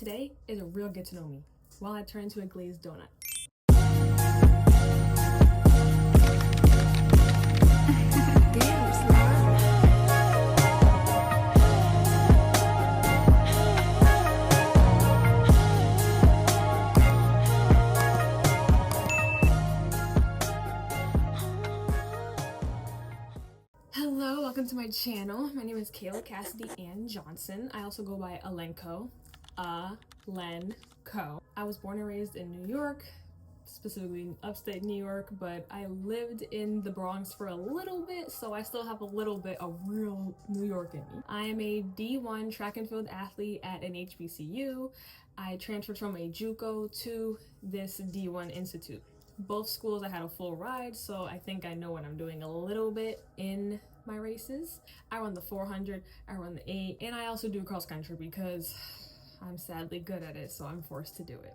Today is a real get to know me while I turn into a glazed donut. Hello, welcome to my channel. My name is Kayla Cassidy Ann Johnson. I also go by ALENKHO. ALENKHO. I was born and raised in New York, specifically in upstate New York, but I lived in the Bronx for a little bit, so I still have a little bit of real New York in me. I am a D1 track and field athlete at an HBCU. I transferred from a JUCO to this D1 institute. Both schools I had a full ride, so I think I know what I'm doing a little bit in my races. I run the 400, I run the 8, and I also do cross country because I'm sadly good at it, so I'm forced to do it.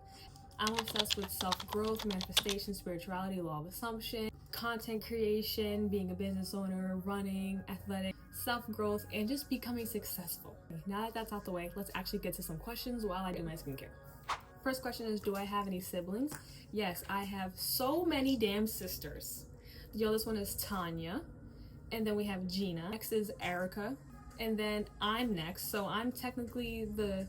I'm obsessed with self-growth, manifestation, spirituality, law of assumption, content creation, being a business owner, running, athletic, self-growth, and just becoming successful. Now that that's out the way, let's actually get to some questions while I do my skincare. First question is, do I have any siblings? Yes, I have so many damn sisters. The oldest one is Tanya, and then we have Gina. Next is Erica, and then I'm next, so I'm technically the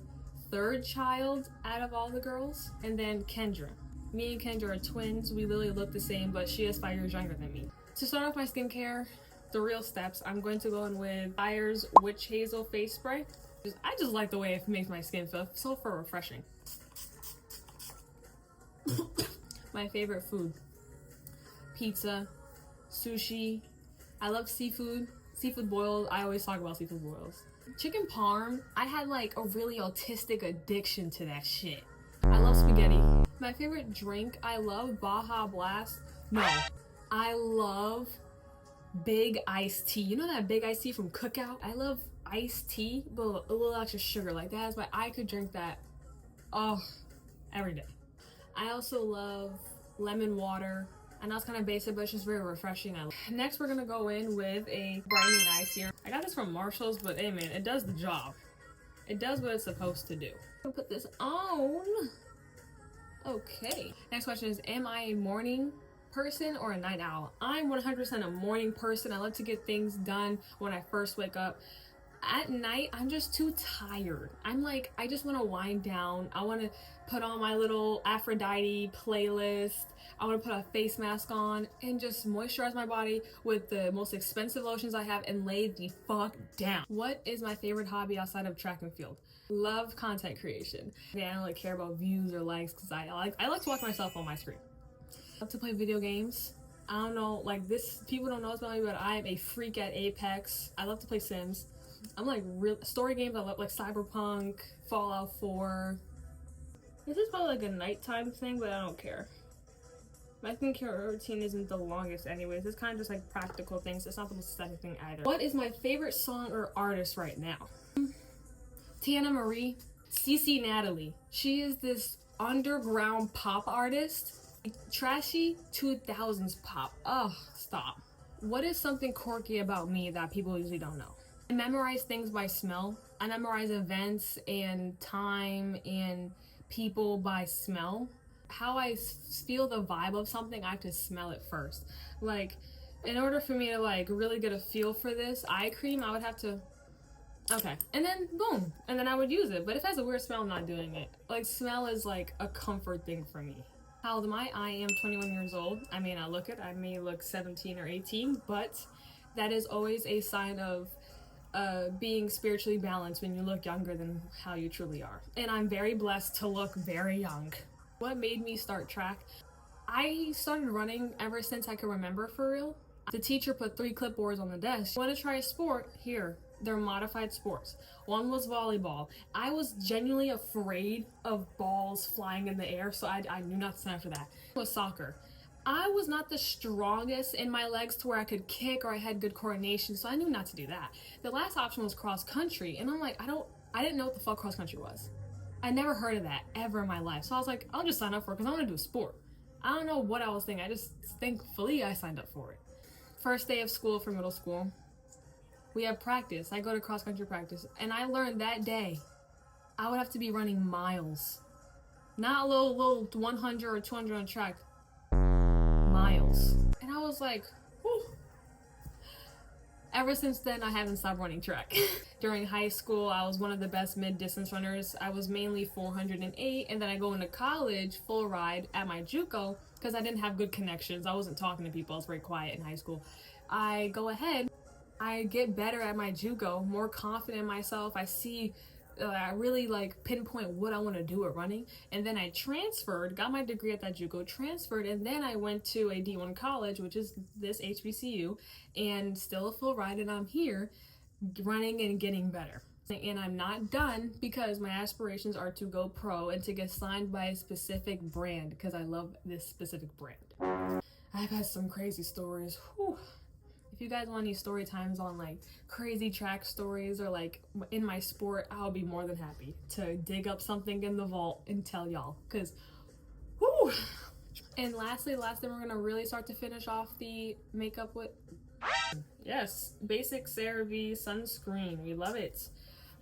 third child out of all the girls, and then Kendra. Me and Kendra are twins. We literally look the same, but she is 5 years younger than me. To start off my skincare, the real steps, I'm going to go in with Dyer's Witch Hazel Face Spray. I just like the way it makes my skin feel so refreshing. My favorite food: pizza, sushi. I love seafood boils. I always talk about seafood boils. Chicken parm, I had like a really autistic addiction to that shit. I love spaghetti. My favorite drink, I love Baja Blast. No, I love big iced tea. You know that big iced tea from Cookout? I love iced tea, but a little extra sugar. Like that is why I could drink that every day. I also love lemon water. I know it's kind of basic, but it's just very refreshing. Next, we're gonna go in with a brightening eye serum. I got this from Marshall's, but hey man, it does the job. It does what it's supposed to do. I'm gonna put this on. Okay. Next question is, am I a morning person or a night owl? I'm 100% a morning person. I love to get things done when I first wake up. At night, I'm just too tired. I'm like, I just want to wind down. I want to put on my little Aphrodite playlist. I want to put a face mask on and just moisturize my body with the most expensive lotions I have and lay the fuck down. What is my favorite hobby outside of track and field? Love content creation. I don't really care about views or likes because I like to watch myself on my screen. I love to play video games. I don't know, like this, people don't know about me, but I am a freak at Apex. I love to play Sims. I'm like real story games. I love like Cyberpunk, Fallout 4. This is probably like a nighttime thing, but I don't care. My skincare routine isn't the longest anyways. It's kind of just like practical things. It's not the most aesthetic thing either. What is my favorite song or artist right now? Tiana Marie, CC Natalie. She is this underground pop artist. Trashy 2000s pop. Oh, stop. What is something quirky about me that people usually don't know? I memorize things by smell. I memorize events and time and people by smell. How I feel the vibe of something, I have to smell it first. Like, in order for me to like really get a feel for this eye cream, I would have to, okay, and then boom, and then I would use it. But if it has a weird smell, I'm not doing it. Like, smell is like a comfort thing for me. How old am I? I am 21 years old. I may not look it. I may look 17 or 18, but that is always a sign of being spiritually balanced when you look younger than how you truly are. And I'm very blessed to look very young. What made me start track? I started running ever since I can remember, for real. The teacher put 3 clipboards on the desk. Want to try a sport? Here. They're modified sports. One was volleyball. I was genuinely afraid of balls flying in the air, so I knew not to sign up for that. It was soccer. I was not the strongest in my legs to where I could kick or I had good coordination, so I knew not to do that. The last option was cross country, and I'm like, I didn't know what the fuck cross country was. I never heard of that ever in my life. So I was like, I'll just sign up for it because I want to do a sport. I don't know what I was thinking. I just thankfully I signed up for it. First day of school for middle school, we have practice. I go to cross country practice, and I learned that day I would have to be running miles. Not a little 100 or 200 on track. Miles. And I was like, whew. Ever since then, I haven't stopped running track. During high school, I was one of the best mid-distance runners. I was mainly 408, and then I go into college full ride at my JUCO because I didn't have good connections. I wasn't talking to people. I was very quiet in high school. I go ahead. I get better at my JUCO, more confident in myself. I really like pinpoint what I want to do at running. And then I transferred, got my degree at that JUCO, transferred, and then I went to a D1 college, which is this HBCU, and still a full ride, and I'm here running and getting better. And I'm not done because my aspirations are to go pro and to get signed by a specific brand because I love this specific brand. I've had some crazy stories. Whew. If you guys want any story times on like crazy track stories or like in my sport, I'll be more than happy to dig up something in the vault and tell y'all, because whoo. And lastly, we're gonna really start to finish off the makeup with, yes, basic CeraVe sunscreen. We love it.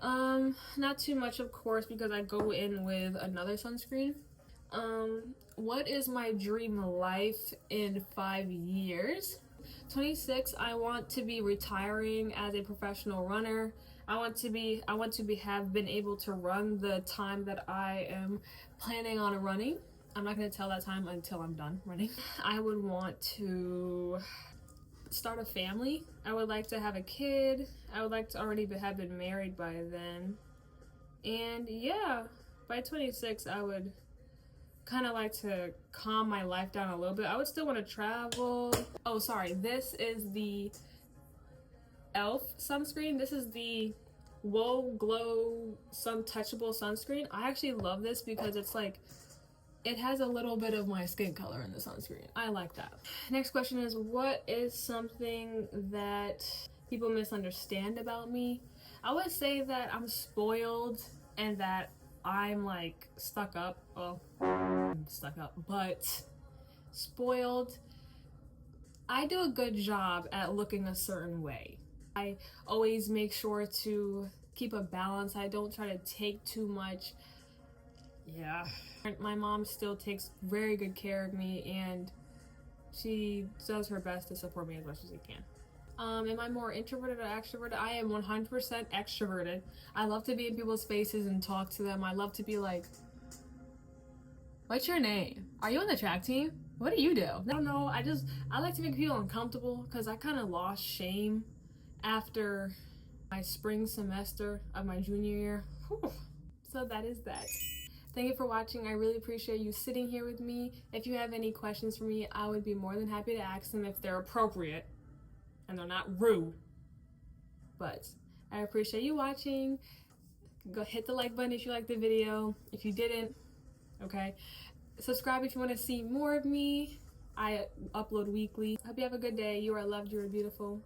Not too much, of course, because I go in with another sunscreen. What is my dream life in 5 years? 26, I want to be retiring as a professional runner. I want to have been able to run the time that I am planning on running. I'm not going to tell that time until I'm done running. I would want to start a family. I would like to have a kid. I would like to already have been married by then. And yeah, by 26, I would kind of like to calm my life down a little bit. I would still want to travel. Oh, sorry. This is the e.l.f. sunscreen. This is the Whoa Glow Sun Touchable sunscreen. I actually love this because it's like, it has a little bit of my skin color in the sunscreen. I like that. Next question is, what is something that people misunderstand about me? I would say that I'm spoiled and that I'm like stuck up. Well, stuck up, but spoiled. I do a good job at looking a certain way. I always make sure to keep a balance. I don't try to take too much. Yeah. My mom still takes very good care of me, and she does her best to support me as much as she can. Am I more introverted or extroverted? I am 100% extroverted. I love to be in people's faces and talk to them. I love to be like, what's your name? Are you on the track team? What do you do? I don't know. I like to make people uncomfortable because I kind of lost shame after my spring semester of my junior year. Whew. So that is that. Thank you for watching. I really appreciate you sitting here with me. If you have any questions for me, I would be more than happy to ask them if they're appropriate and they're not rude. But I appreciate you watching. Go hit the like button if you liked the video. If you didn't, okay. Subscribe if you want to see more of me. I upload weekly. Hope you have a good day. You are loved. You are beautiful.